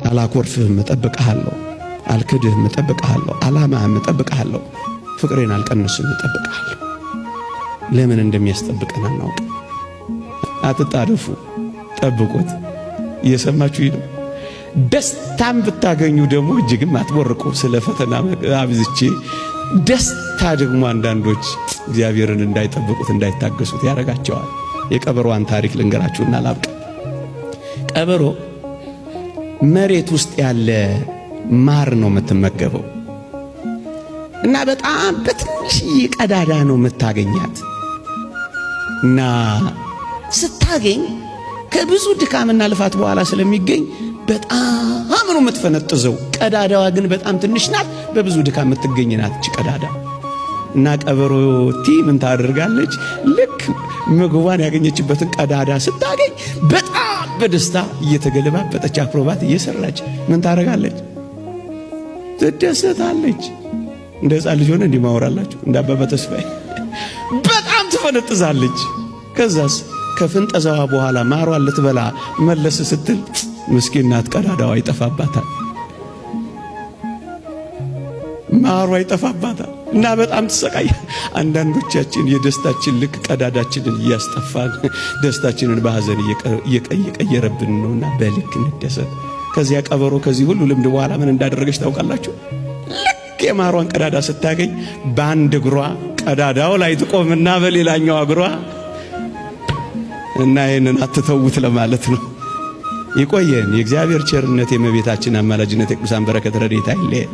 አላኮርፍህም እጠብቅሃለሁ፣ አልክድህም እጠብቅሃለሁ፣ ዓላማህም እጠብቅሃለሁ፣ ፍቅሬን አልቀንስም እጠብቅሃለሁ። ለምን እንደሚያስጠብቀን አናውቅ። አትጣደፉ፣ ጠብቁት። እየሰማችሁ ይሄ ደስታም ብታገኙ ደግሞ እጅግም አትቦርቁ። ስለ ፈተና አብዝቼ ደስታ ደግሞ አንዳንዶች እግዚአብሔርን እንዳይጠብቁት እንዳይታገሱት ያረጋቸዋል። የቀበሮዋን ታሪክ ልንገራችሁና ላብቅ። ቀበሮ መሬት ውስጥ ያለ ማር ነው የምትመገበው እና በጣም በትንሽ ቀዳዳ ነው የምታገኛት እና ስታገኝ ከብዙ ድካምና ልፋት በኋላ ስለሚገኝ በጣም ነው የምትፈነጥዘው። ቀዳዳዋ ግን በጣም ትንሽ ናት፣ በብዙ ድካም የምትገኝ ናት እቺ ቀዳዳ። እና ቀበሮቲ ምን ታደርጋለች? ልክ ምግቧን ያገኘችበትን ቀዳዳ ስታገኝ በጣም በደስታ እየተገለባበጠች አክሮባት እየሰራች ምን ታደርጋለች? ትደሰታለች። እንደ ሕፃን ልጅ ሆነ እንዲማወራላችሁ እንደ አባባ ተስፋዬ በጣም ትፈነጥዛለች። ከዛስ ከፍንጠዛዋ በኋላ ማሯን ልትበላ መለስ ስትል ምስኪን ናት፣ ቀዳዳዋ ይጠፋባታል፣ ማሯ ይጠፋባታል እና በጣም ትሰቃይ። አንዳንዶቻችን የደስታችን ልክ ቀዳዳችንን እያስጠፋን ደስታችንን በሐዘን እየቀየረብን ነውና በልክ እንደሰት። ከዚያ ቀበሮ ከዚህ ሁሉ ልምድ በኋላ ምን እንዳደረገች ታውቃላችሁ? ልክ የማሯን ቀዳዳ ስታገኝ በአንድ እግሯ ቀዳዳው ላይ ትቆምና በሌላኛው እግሯ እና ይሄንን አትተውት ለማለት ነው። ይቆየን። የእግዚአብሔር ቸርነት፣ የእመቤታችን አማላጅነት፣ የቅዱሳን በረከት ረድኤት አይለየን።